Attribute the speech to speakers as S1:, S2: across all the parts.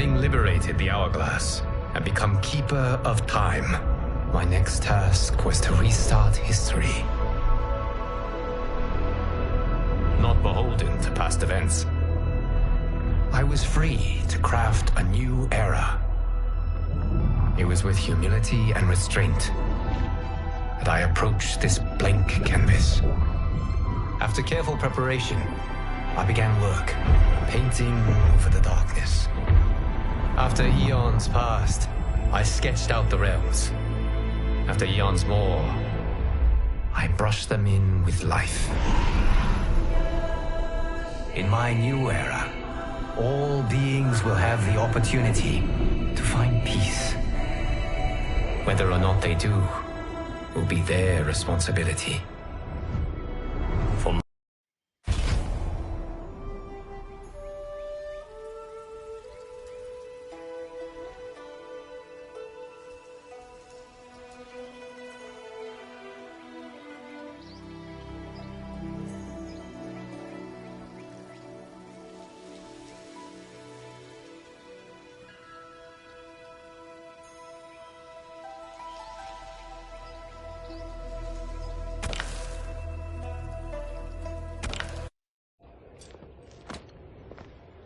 S1: Having liberated the Hourglass and become Keeper of Time, my next task was to restart history. Not beholden to past events. I was free to craft a new era. It was with humility and restraint that I approached this blank canvas. After careful preparation, I began work, painting over the darkness. After eons passed, I sketched out the realms. After eons more, I brushed them in with life. In my new era, all beings will have the opportunity to find peace. Whether or not they do will be their responsibility.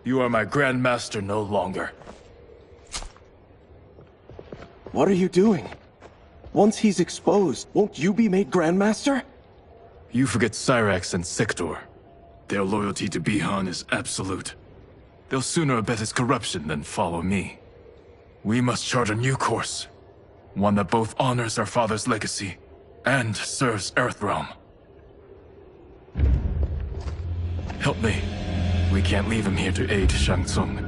S2: You are my Grand Master no longer.
S3: What are you doing? Once he's exposed, won't you be made Grand Master?
S2: You forget Cyrax and Sector. Their loyalty to Bihan is absolute. They'll sooner abet his corruption than follow me. We must chart a new course. One that both honors our father's legacy and serves Earthrealm. Help me. We can't leave him here to aid Shang Tsung.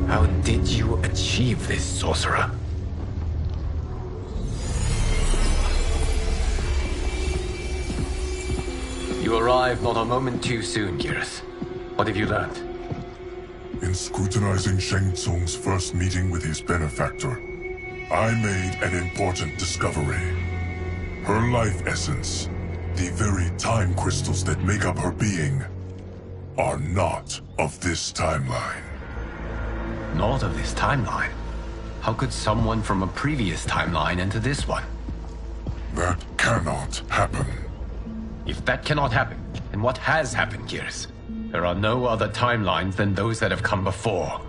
S1: How did you achieve this, sorcerer? You arrived not a moment too soon, Gareth. What have you learned?
S4: In scrutinizing Shang Tsung's first meeting with his benefactor, I made an important discovery. Her life essence, the very time crystals that make up her being, are not of this timeline.
S1: Not of this timeline? How could someone from a previous timeline enter this one?
S4: That cannot happen.
S1: If that cannot happen, then what has happened, Gears? There are no other timelines than those that have come before.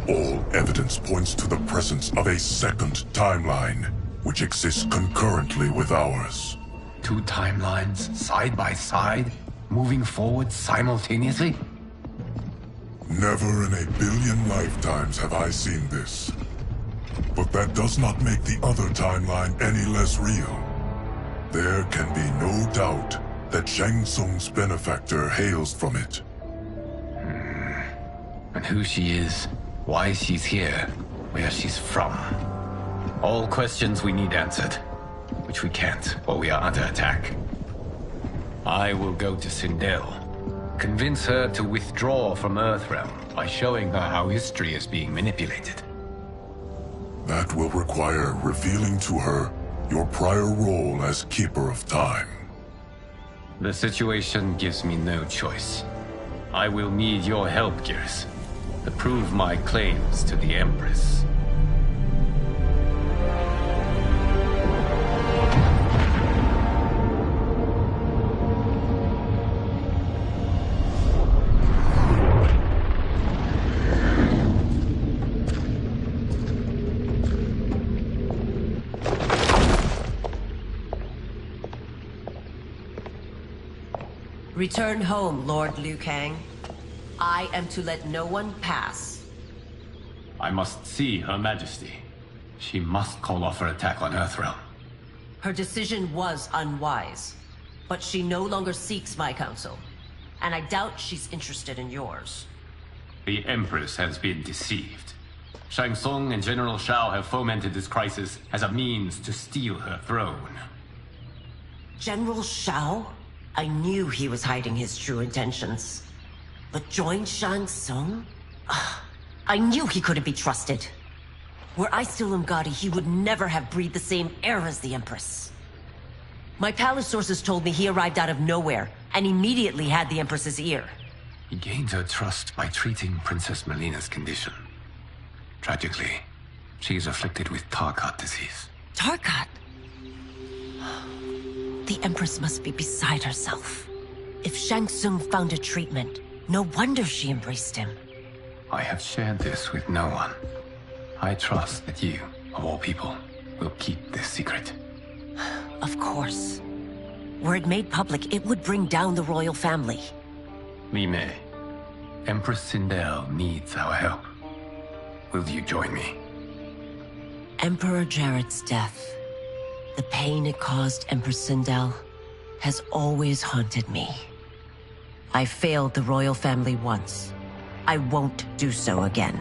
S4: All evidence points to the presence of a second timeline, which exists concurrently with ours.
S1: Two timelines, side by side, moving forward simultaneously?
S4: Never in a billion lifetimes have I seen this. But that does not make the other timeline any less real. There can be no doubt that Shang Tsung's benefactor hails from it.
S1: And who she is, why she's here, where she's from. All questions we need answered, which we can't while we are under attack. I will go to Sindel, convince her to withdraw from Earthrealm by showing her how history is being manipulated.
S4: That will require revealing to her your prior role as Keeper of Time.
S1: The situation gives me no choice. I will need your help, Gears, to prove my claims to the Empress.
S5: Return home, Lord Liu Kang. I am to let no one pass.
S1: I must see Her Majesty. She must call off her attack on Earthrealm.
S5: Her decision was unwise, but she no longer seeks my counsel, and I doubt she's interested in yours.
S1: The Empress has been deceived. Shang Tsung and General Shao have fomented this crisis as a means to steal her throne.
S5: General Shao? I knew he was hiding his true intentions. But join Shang Tsung? I knew he couldn't be trusted. Were I still Umgadi, he would never have breathed the same air as the Empress. My palace sources told me he arrived out of nowhere, and immediately had the Empress's ear.
S1: He gained her trust by treating Princess Melina's condition. Tragically, she is afflicted with Tarkat disease.
S5: Tarkat? The Empress must be beside herself. If Shang Tsung found a treatment, no wonder she embraced him.
S1: I have shared this with no one. I trust that you, of all people, will keep this secret.
S5: Of course. Were it made public, it would bring down the royal family.
S1: Li Mei, Empress Sindel needs our help. Will you join me?
S5: Emperor Jared's death, the pain it caused Empress Sindel, has always haunted me. I failed the royal family once. I won't do so again.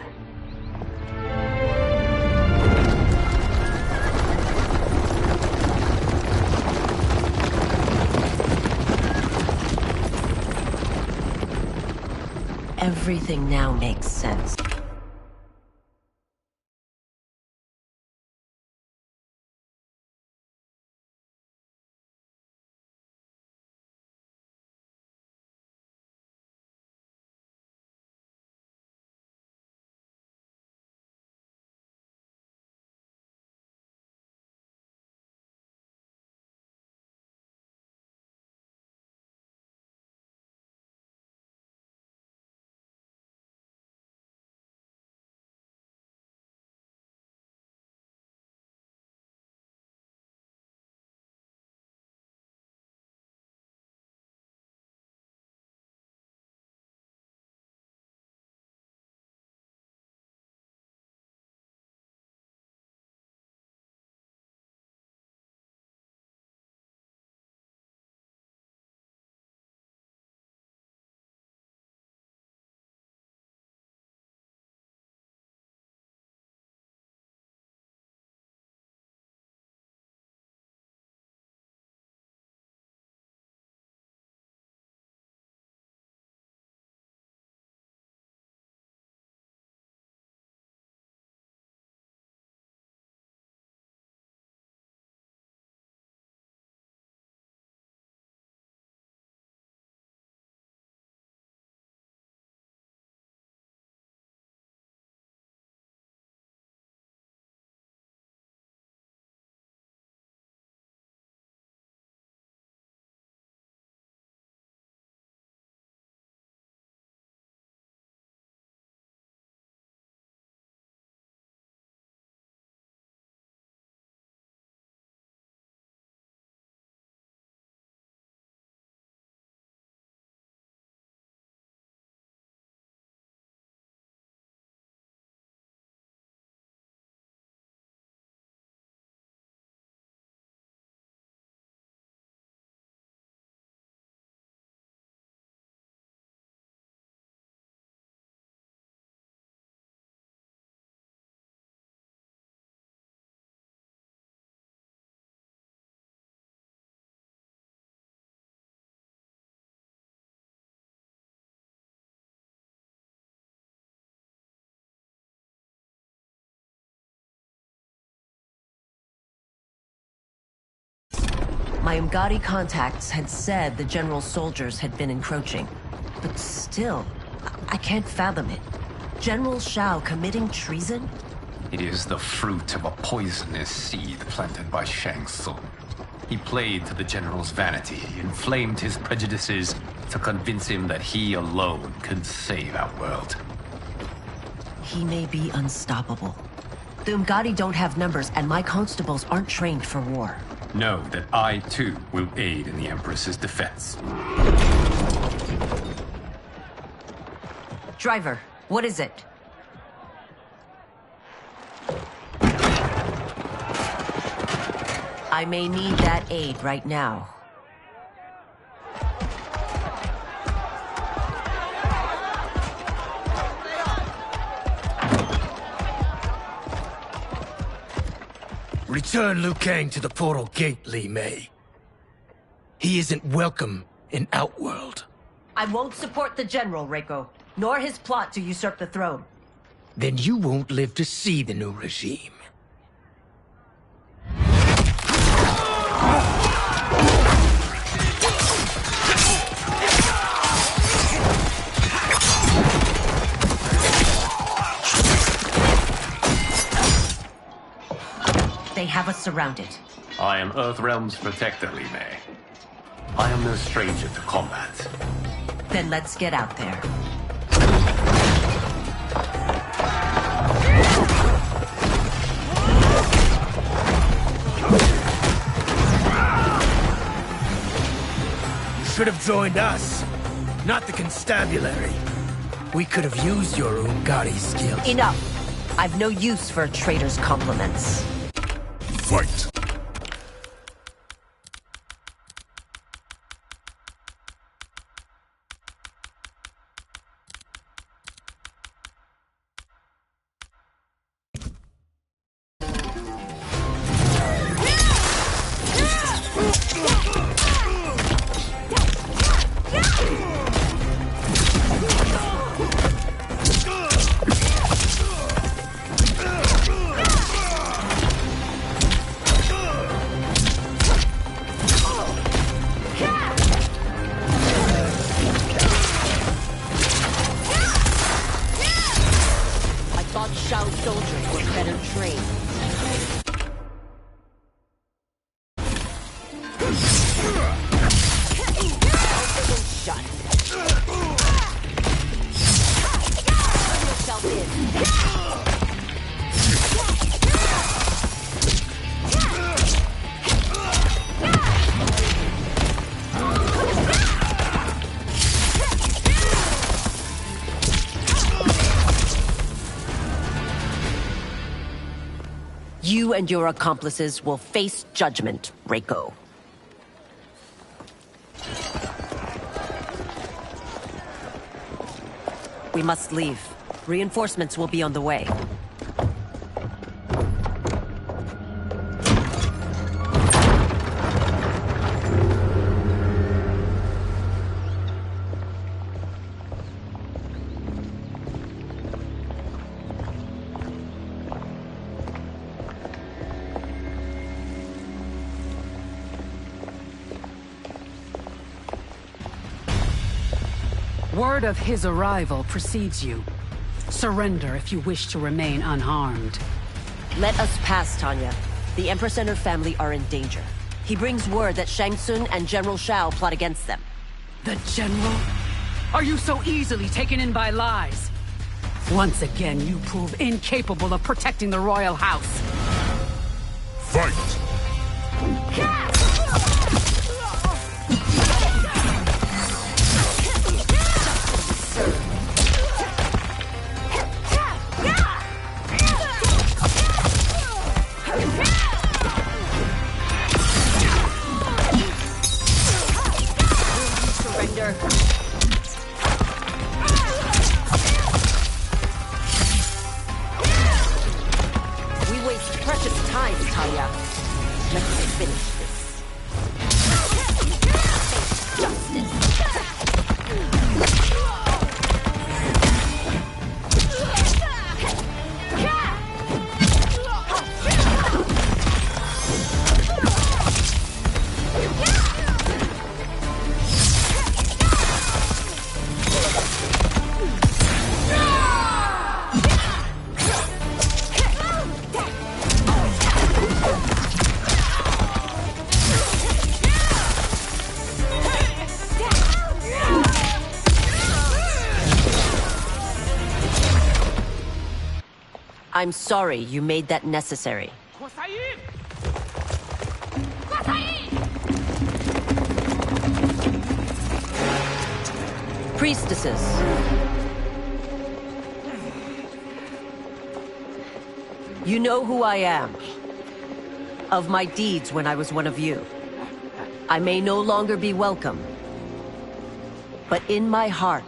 S5: Everything now makes sense. My Umgadi contacts had said the general's soldiers had been encroaching. But still, I can't fathom it. General Shao committing treason?
S1: It is the fruit of a poisonous seed planted by Shang Tsung. He played to the general's vanity, inflamed his prejudices to convince him that he alone could save our world.
S5: He may be unstoppable. The Umgadi don't have numbers, and my constables aren't trained for war.
S1: Know that I, too, will aid in the Empress's defense.
S5: Driver, what is it? I may need that aid right now.
S6: Return Liu Kang to the portal gate, Li Mei. He isn't welcome in Outworld.
S5: I won't support the General, Reiko, nor his plot to usurp the throne.
S6: Then you won't live to see the new regime.
S5: They have us surrounded.
S7: I am Earthrealm's protector, Li Mei. I am no stranger to combat.
S5: Then let's get out there.
S6: You should have joined us, not the constabulary. We could have used your Umgadi skills.
S5: Enough! I've no use for a traitor's compliments.
S4: Fight!
S5: Soldiers were better trained. Shut. Put yourself in. You and your accomplices will face judgment, Reiko. We must leave. Reinforcements will be on the way.
S8: Word of his arrival precedes you. Surrender if you wish to remain unharmed.
S5: Let us pass, Tanya. The Empress and her family are in danger. He brings word that Shang Tsung and General Shao plot against them.
S8: The General? Are you so easily taken in by lies? Once again, you prove incapable of protecting the royal house.
S4: Fight!
S5: We waste precious time, Tanya. Let's finish this. Justice. I'm sorry you made that necessary. Priestesses. You know who I am. Of my deeds when I was one of you. I may no longer be welcome. But in my heart,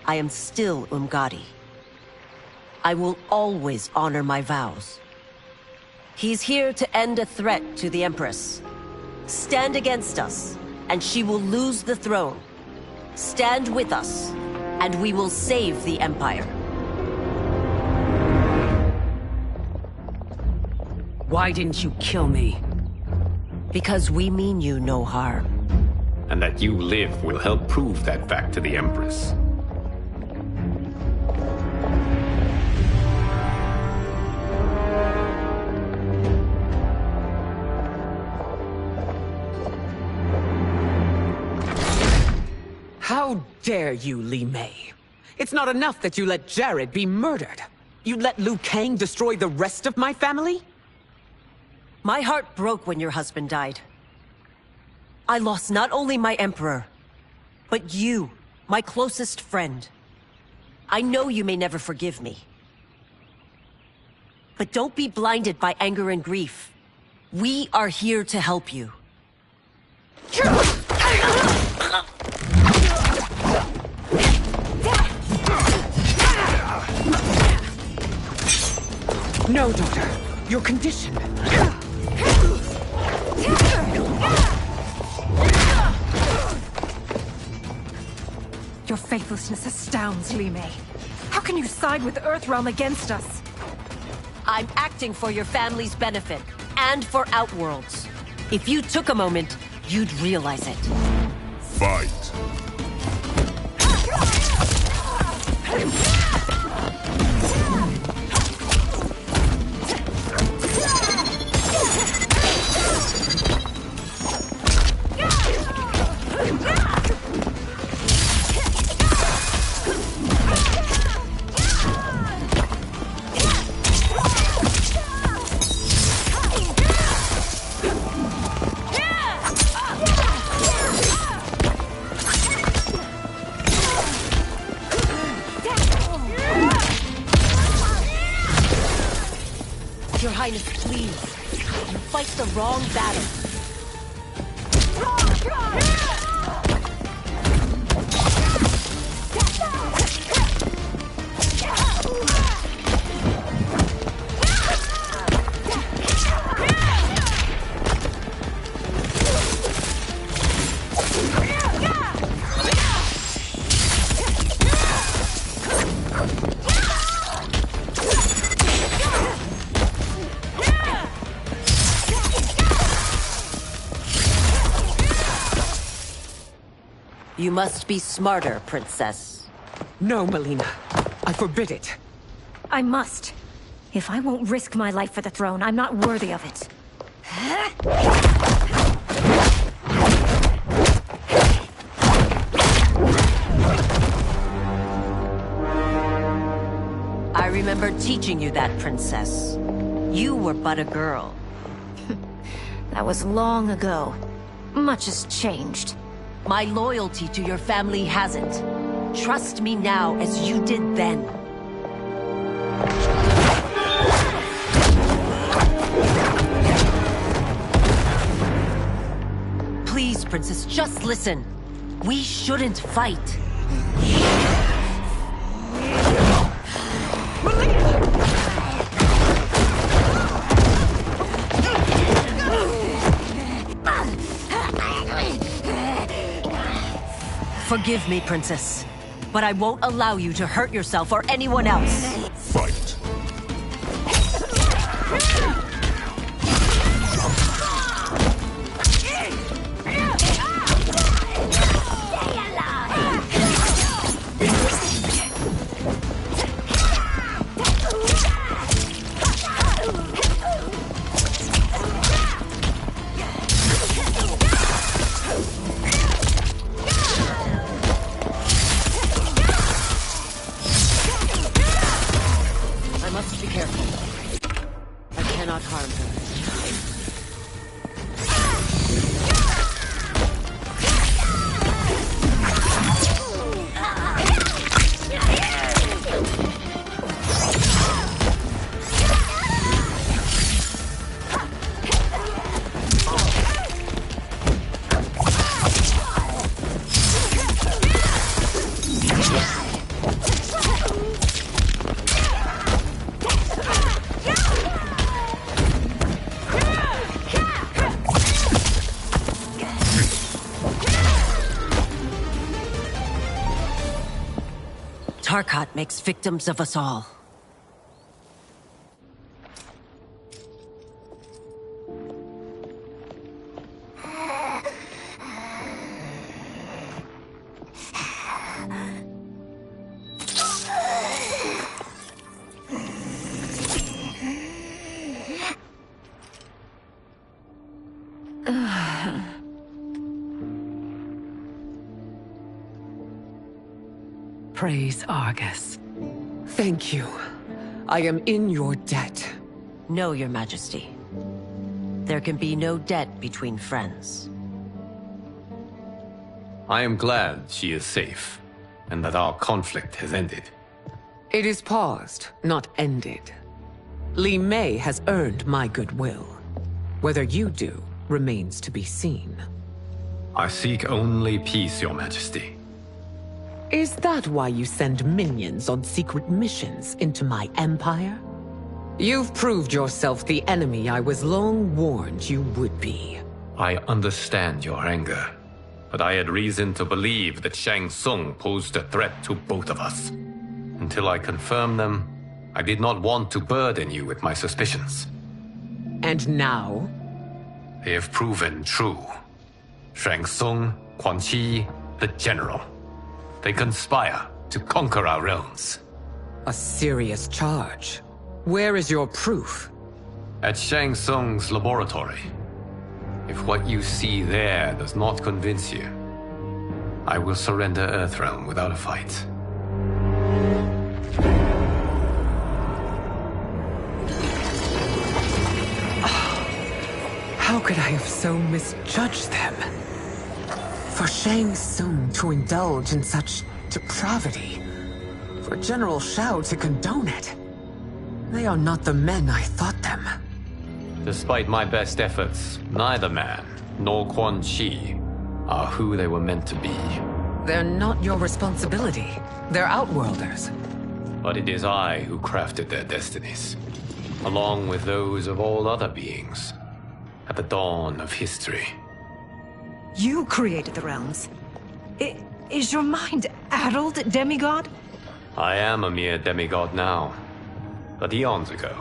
S5: I am still Umgadi. I will always honor my vows. He's here to end a threat to the Empress. Stand against us, and she will lose the throne. Stand with us, and we will save the Empire.
S8: Why didn't you kill me?
S5: Because we mean you no harm.
S7: And that you live will help prove that fact to the Empress.
S9: How dare you, Li Mei? It's not enough that you let Jared be murdered. You let Liu Kang destroy the rest of my family?
S5: My heart broke when your husband died. I lost not only my Emperor, but you, my closest friend. I know you may never forgive me. But don't be blinded by anger and grief. We are here to help you.
S9: No, daughter. Your condition.
S10: Your faithlessness astounds, Li Mei. How can you side with Earthrealm against us?
S5: I'm acting for your family's benefit, and for Outworld's. If you took a moment, you'd realize it.
S4: Fight.
S5: Your Highness, please. You fight the wrong battle. You must be smarter, Princess.
S9: No, Melina. I forbid it.
S10: I must. If I won't risk my life for the throne, I'm not worthy of it.
S5: I remember teaching you that, Princess. You were but a girl.
S10: That was long ago. Much has changed.
S5: My loyalty to your family hasn't. Trust me now as you did then. Please, Princess, just listen. We shouldn't fight. Forgive me, Princess, but I won't allow you to hurt yourself or anyone else.
S4: Fight.
S5: Harkat makes victims of us all.
S8: Praise Argus. Thank you. I am in your debt.
S5: No, Your Majesty. There can be no debt between friends.
S7: I am glad she is safe, and that our conflict has ended.
S9: It is paused, not ended. Li Mei has earned my goodwill. Whether you do remains to be seen.
S7: I seek only peace, Your Majesty.
S9: Is that why you send minions on secret missions into my empire? You've proved yourself the enemy I was long warned you would be.
S7: I understand your anger, but I had reason to believe that Shang Tsung posed a threat to both of us. Until I confirmed them, I did not want to burden you with my suspicions.
S9: And now?
S7: They have proven true. Shang Tsung, Quan Chi, the General. They conspire to conquer our realms.
S9: A serious charge. Where is your proof?
S7: At Shang Tsung's laboratory. If what you see there does not convince you, I will surrender Earthrealm without a fight.
S9: How could I have so misjudged them? For Shang Tsung to indulge in such depravity, for General Shao to condone it, they are not the men I thought them.
S7: Despite my best efforts, neither man nor Quan Chi are who they were meant to be.
S9: They're not your responsibility. They're Outworlders.
S7: But it is I who crafted their destinies, along with those of all other beings, at the dawn of history.
S10: You created the realms. Is your mind addled, demigod?
S7: I am a mere demigod now. But eons ago,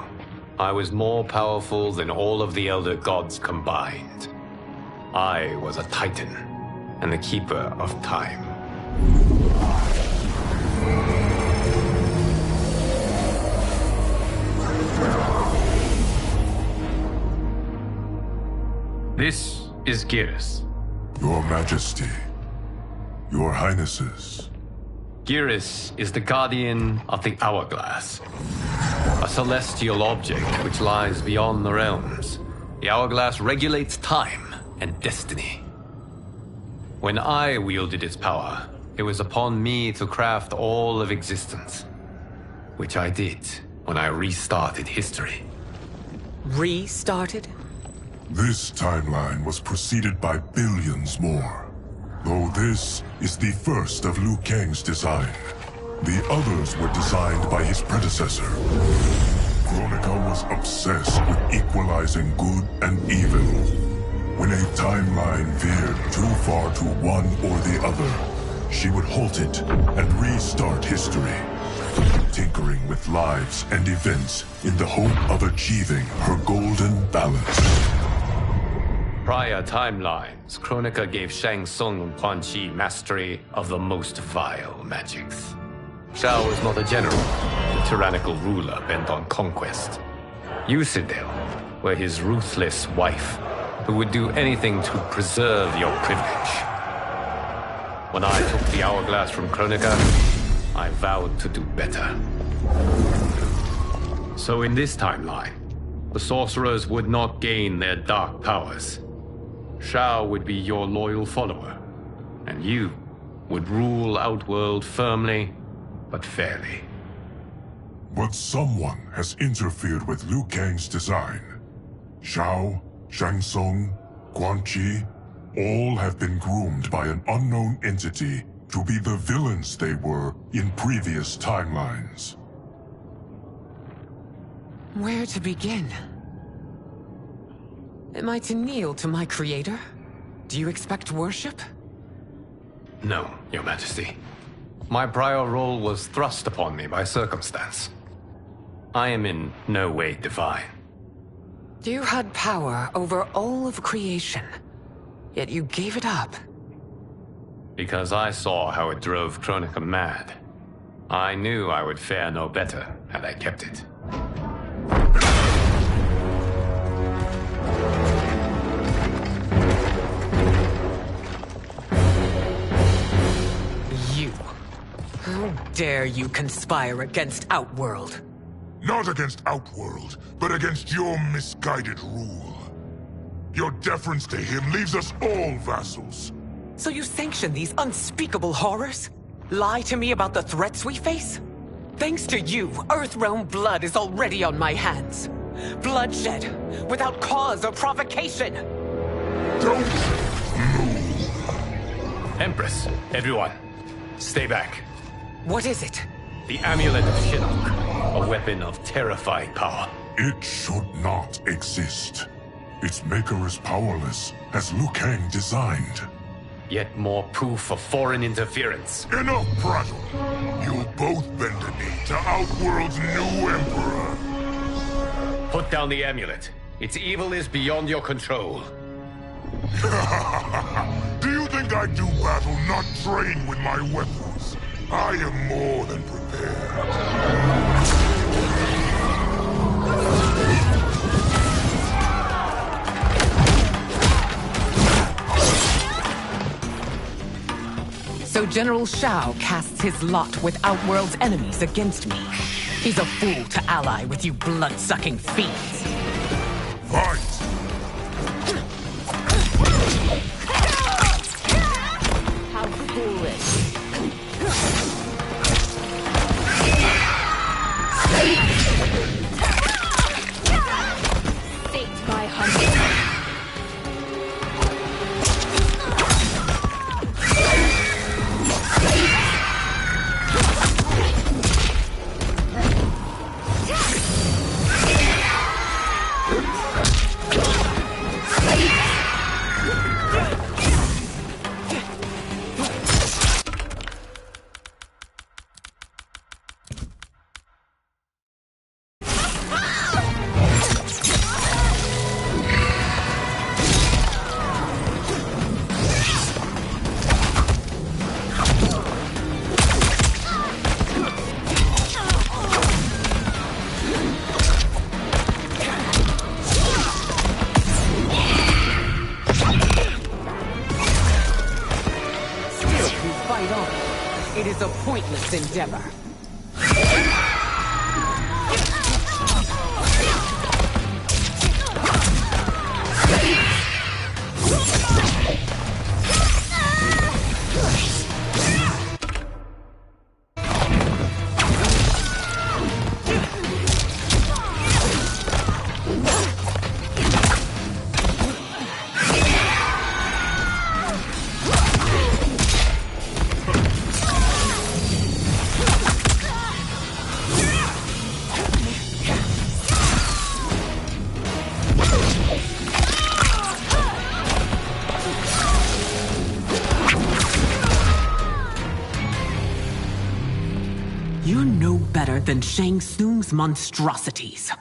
S7: I was more powerful than all of the Elder Gods combined. I was a Titan, and the Keeper of Time. This is Geras.
S4: Your Majesty, Your Highnesses.
S7: Geras is the guardian of the Hourglass, a celestial object which lies beyond the realms. The Hourglass regulates time and destiny. When I wielded its power, it was upon me to craft all of existence, which I did when I restarted history.
S9: Restarted?
S4: This timeline was preceded by billions more. Though this is the first of Liu Kang's design. The others were designed by his predecessor. Kronika was obsessed with equalizing good and evil. When a timeline veered too far to one or the other, she would halt it and restart history, tinkering with lives and events in the hope of achieving her golden balance.
S7: Prior timelines, Kronika gave Shang Tsung and Quan Chi mastery of the most vile magics. Shao was not a general, a tyrannical ruler bent on conquest. You, Sindel, were his ruthless wife, who would do anything to preserve your privilege. When I took the Hourglass from Kronika, I vowed to do better. So in this timeline, the sorcerers would not gain their dark powers. Shao would be your loyal follower, and you would rule Outworld firmly, but fairly.
S4: But someone has interfered with Liu Kang's design. Shao, Shang Tsung, Quan Chi, all have been groomed by an unknown entity to be the villains they were in previous timelines.
S9: Where to begin? Am I to kneel to my creator? Do you expect worship?
S7: No, Your Majesty. My prior role was thrust upon me by circumstance. I am in no way divine.
S9: You had power over all of creation, yet you gave it up.
S7: Because I saw how it drove Kronika mad. I knew I would fare no better had I kept it.
S9: You. How dare you conspire against Outworld?
S4: Not against Outworld, but against your misguided rule. Your deference to him leaves us all vassals.
S9: So you sanction these unspeakable horrors? Lie to me about the threats we face? Thanks to you, Earthrealm blood is already on my hands. Bloodshed, without cause or provocation.
S4: Don't move.
S7: Empress, everyone, stay back.
S9: What is it?
S7: The Amulet of Shinnok, a weapon of terrifying power.
S4: It should not exist. Its maker is powerless, as Liu Kang designed.
S7: Yet more proof of foreign interference.
S4: Enough prattle! You'll both bend a knee to Outworld's new Emperor.
S7: Put down the amulet. Its evil is beyond your control.
S4: Do you think I do battle not trained with my weapons? I am more than prepared.
S9: So General Shao casts his lot with Outworld's enemies against me. He's a fool to ally with you blood-sucking fiends.
S4: Fight!
S5: How foolish. Fate by hunting.
S9: It is a pointless endeavor. You're no better than Shang Tsung's monstrosities.